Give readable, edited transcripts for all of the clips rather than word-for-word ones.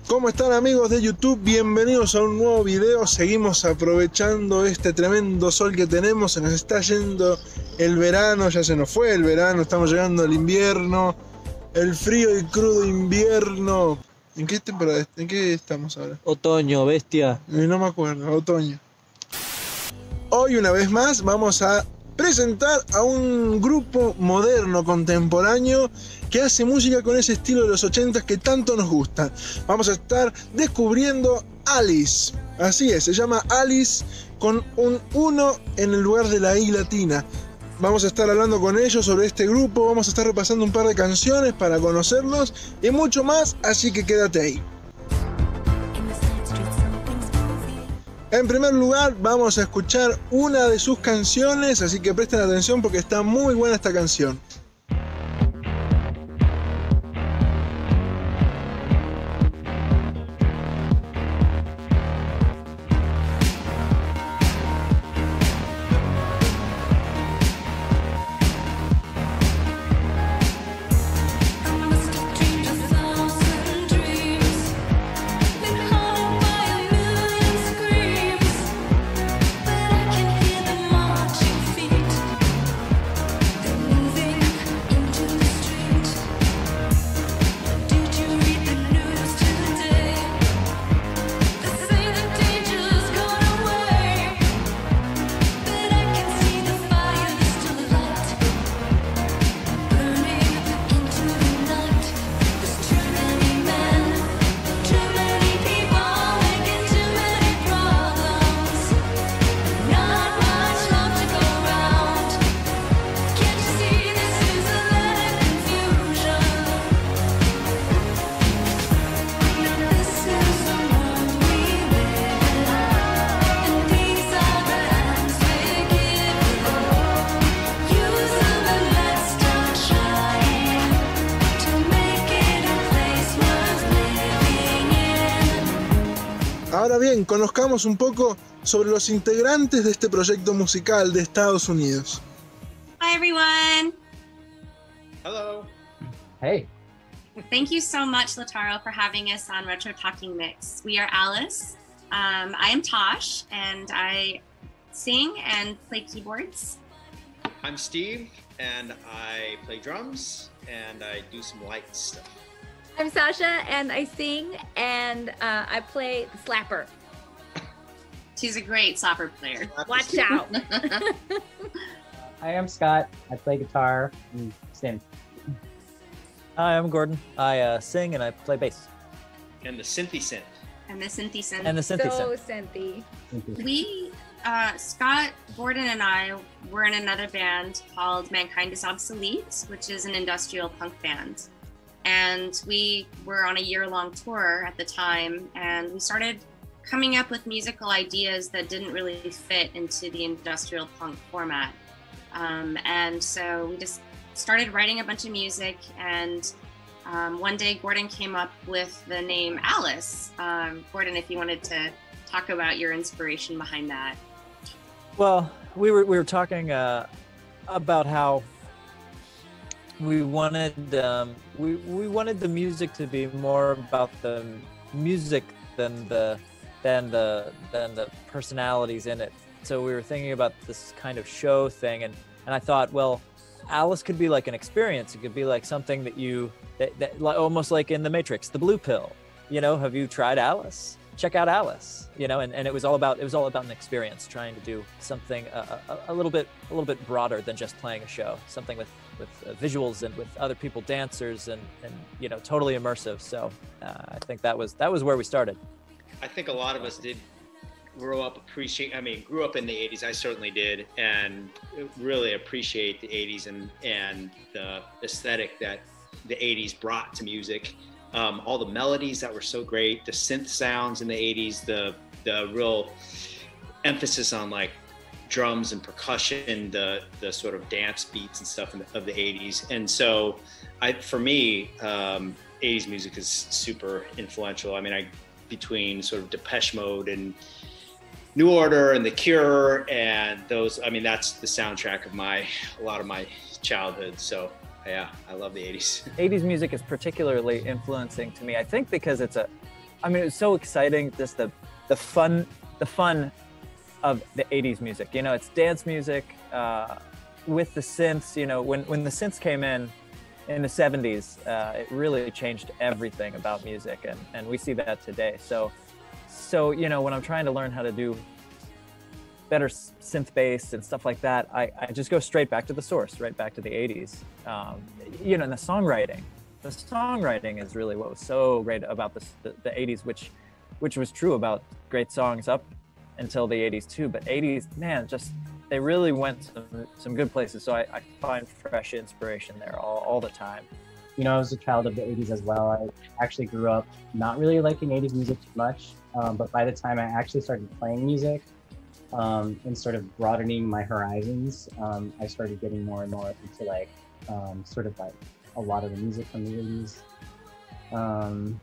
¿Cómo están, amigos de YouTube? Bienvenidos a un nuevo video. Seguimos aprovechando este tremendo sol que tenemos. Se nos está yendo el verano, ya se nos fue el verano, estamos llegando al invierno, el frío y crudo invierno. ¿En qué temporada? ¿En qué estamos ahora? Otoño, bestia. No me acuerdo, otoño. Hoy, una vez más, vamos a presentar a un grupo moderno, contemporáneo, que hace música con ese estilo de los 80s que tanto nos gusta. Vamos a estar descubriendo Alice. Así es, se llama Alice con un 1 en el lugar de la I latina. Vamos a estar hablando con ellos sobre este grupo, vamos a estar repasando un par de canciones para conocerlos y mucho más, así que quédate ahí. En primer lugar, vamos a escuchar una de sus canciones, así que presten atención porque está muy buena esta canción. Ahora bien, conozcamos un poco sobre los integrantes de este proyecto musical de Estados Unidos. Hi, everyone. Hello. Hey. Thank you so much, Lataro, for having us on Retro Talking Mix. We are Alice. I am Tosh, and I sing and play keyboards. I'm Steve, and I play drums, and I do some light stuff. I'm Sasha, and I sing, and I play the slapper. She's a great slapper player. Watch out. I am Scott. I play guitar and sing. Hi, I'm Gordon. I sing and I play bass. And the synthy synth. And the synthy synth. And the synthy So synth. synthy. We, Scott, Gordon, and I were in another band called Mankind is Obsolete, which is an industrial punk band. And we were on a year-long tour at the time, and we started coming up with musical ideas that didn't really fit into the industrial punk format. And so we just started writing a bunch of music, and one day Gordon came up with the name Alice. Gordon, if you wanted to talk about your inspiration behind that. Well, we were talking about how we wanted we wanted the music to be more about the music than the personalities in it. So we were thinking about this kind of show thing, and I thought, well, Alice could be like an experience. It could be like something that almost like in the Matrix, the blue pill. You know, have you tried Alice? Check out Alice. You know, and it was all about an experience, trying to do something a little bit broader than just playing a show. Something with visuals and with other people, dancers, and you know, totally immersive. So I think that was where we started. I think a lot of us did grew up in the 80s. I certainly did, and really appreciate the 80s and the aesthetic that the 80s brought to music. All the melodies that were so great, the synth sounds in the 80s, the real emphasis on like drums and percussion, the sort of dance beats and stuff of the 80s. And so for me, 80s music is super influential. I mean, between sort of Depeche Mode and New Order and The Cure and those, I mean, that's the soundtrack of a lot of my childhood. So yeah, I love the 80s. 80s music is particularly influencing to me, I think, because it's so exciting, just the fun of the 80s music. You know, it's dance music with the synths. You know, when the synths came in the 70s, it really changed everything about music, and we see that today. So, you know, when I'm trying to learn how to do better synth bass and stuff like that, I just go straight back to the source, right back to the 80s. You know, and the songwriting is really what was so great about the 80s, which was true about great songs up until the 80s too. But 80s, man, just they really went some good places. So I find fresh inspiration there all the time. You know, I was a child of the 80s as well. I actually grew up not really liking 80s music too much, but by the time I actually started playing music and sort of broadening my horizons, I started getting more and more into like sort of like a lot of the music from the 80s.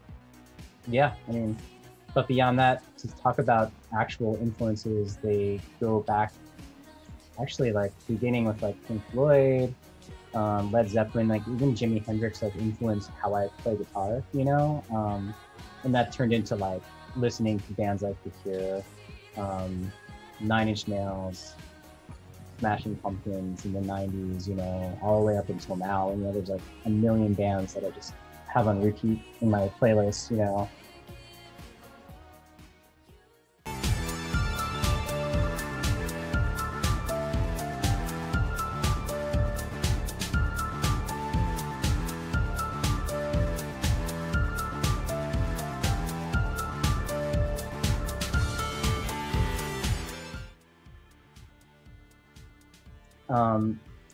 Yeah, I mean, but beyond that, to talk about actual influences, they go back actually like beginning with like Pink Floyd, Led Zeppelin, like even Jimi Hendrix have influenced how I play guitar, you know? And that turned into like listening to bands like The Cure, Nine Inch Nails, Smashing Pumpkins in the 90s, you know, all the way up until now. You know, there's like a million bands that I just have on repeat in my playlist, you know.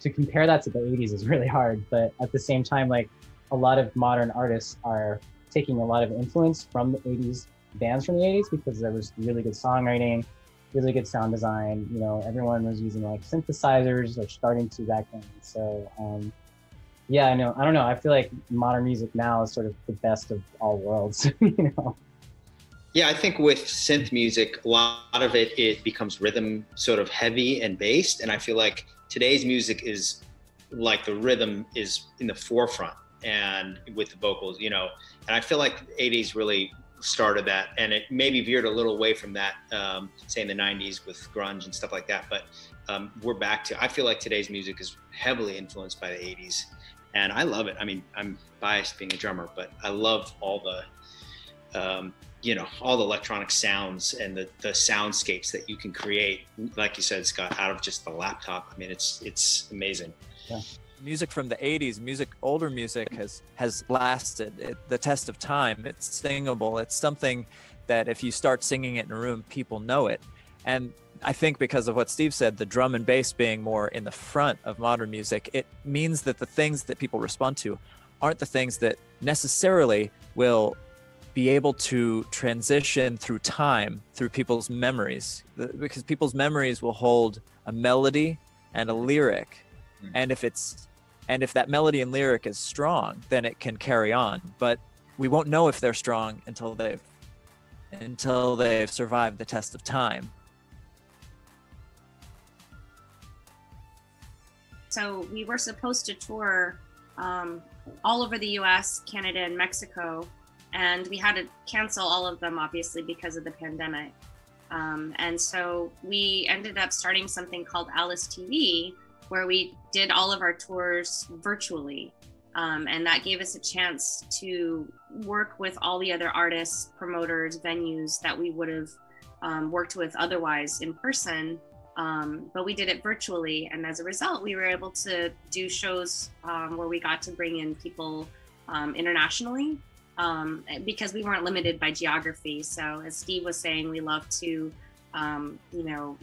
To compare that to the 80s is really hard, but at the same time, like a lot of modern artists are taking a lot of influence from the 80s bands from the 80s because there was really good songwriting, really good sound design. You know, everyone was using like synthesizers or starting to back then. So yeah, I don't know. I feel like modern music now is sort of the best of all worlds, you know? Yeah, I think with synth music, a lot of it becomes rhythm sort of heavy and based. And I feel like today's music is like the rhythm is in the forefront and with the vocals, you know, and I feel like the 80s really started that, and it maybe veered a little away from that, say in the 90s with grunge and stuff like that. But we're back to, I feel like today's music is heavily influenced by the 80s, and I love it. I mean, I'm biased being a drummer, but I love all the, you know, all the electronic sounds and the soundscapes that you can create, like you said, Scott, out of just the laptop. I mean, it's amazing. Yeah. Music from the 80s, older music has lasted the test of time. It's singable. It's something that if you start singing it in a room, people know it. And I think because of what Steve said, the drum and bass being more in the front of modern music, it means that the things that people respond to aren't the things that necessarily will be able to transition through time, through people's memories, because people's memories will hold a melody and a lyric. And if that melody and lyric is strong, then it can carry on. But we won't know if they're strong until they've survived the test of time. So we were supposed to tour all over the US, Canada, and Mexico. And we had to cancel all of them, obviously, because of the pandemic. And so we ended up starting something called Alice TV, where we did all of our tours virtually. And that gave us a chance to work with all the other artists, promoters, venues that we would have worked with otherwise in person. But we did it virtually. And as a result, we were able to do shows where we got to bring in people internationally. Because we weren't limited by geography. So as Steve was saying, we love to, you know,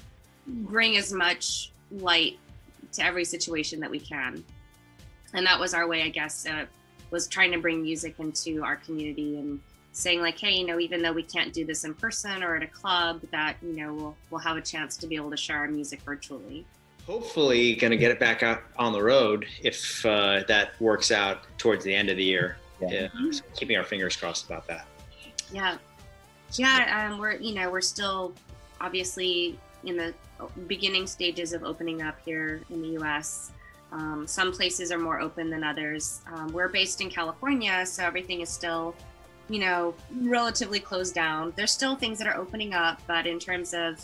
bring as much light to every situation that we can. And that was our way, I guess, was trying to bring music into our community and saying like, hey, you know, even though we can't do this in person or at a club, that, you know, we'll have a chance to be able to share our music virtually. Hopefully going to get it back out on the road if that works out towards the end of the year. Yeah. So keeping our fingers crossed about that. Yeah. We're still obviously in the beginning stages of opening up here in the US. Some places are more open than others. We're based in California, so everything is still, you know, relatively closed down. There's still things that are opening up, but in terms of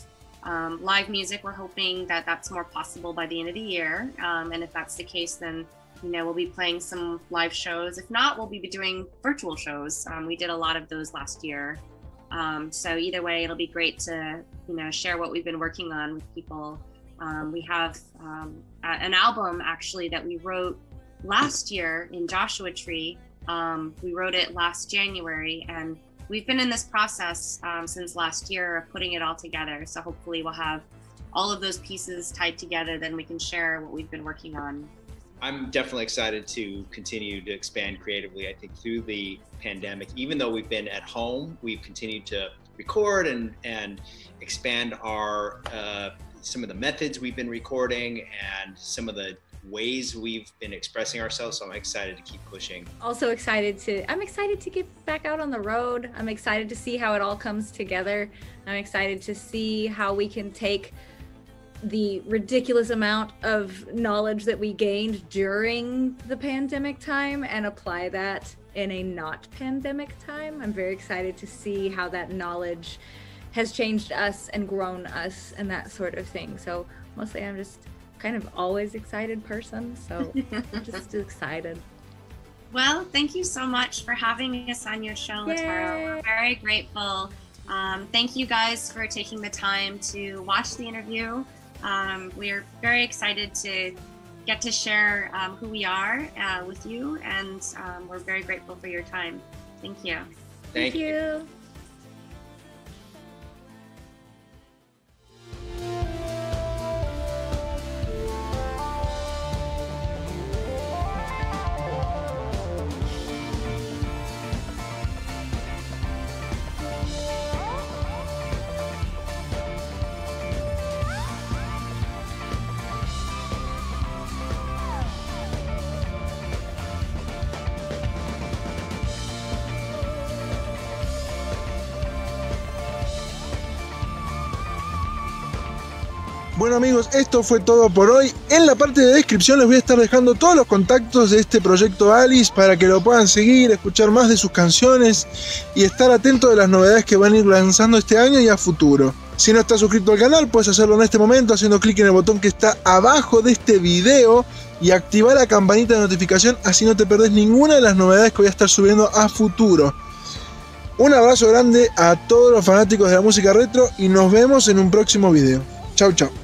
live music, we're hoping that that's more possible by the end of the year. And if that's the case, then, you know, we'll be playing some live shows. If not, we'll be doing virtual shows. We did a lot of those last year. So either way, it'll be great to, you know, share what we've been working on with people. We have an album actually that we wrote last year in Joshua Tree. We wrote it last January, and we've been in this process since last year of putting it all together. So hopefully we'll have all of those pieces tied together, then we can share what we've been working on. I'm definitely excited to continue to expand creatively. I think through the pandemic, even though we've been at home, we've continued to record and expand our some of the methods we've been recording and some of the ways we've been expressing ourselves. So I'm excited to keep pushing. I'm excited to get back out on the road. I'm excited to see how it all comes together. I'm excited to see how we can take the ridiculous amount of knowledge that we gained during the pandemic time and apply that in a not pandemic time. I'm very excited to see how that knowledge has changed us and grown us and that sort of thing. So mostly I'm just kind of always excited person. So I'm just excited. Well, thank you so much for having us on your show, Latara. We're very grateful. Thank you guys for taking the time to watch the interview. We're very excited to get to share who we are with you, and we're very grateful for your time. Thank you. Thank you. Bueno amigos, esto fue todo por hoy. En la parte de descripción les voy a estar dejando todos los contactos de este proyecto Alice para que lo puedan seguir, escuchar más de sus canciones y estar atentos de las novedades que van a ir lanzando este año y a futuro. Si no estás suscrito al canal, puedes hacerlo en este momento haciendo clic en el botón que está abajo de este video y activar la campanita de notificación, así no te perdés ninguna de las novedades que voy a estar subiendo a futuro. Un abrazo grande a todos los fanáticos de la música retro y nos vemos en un próximo video. Chau chau.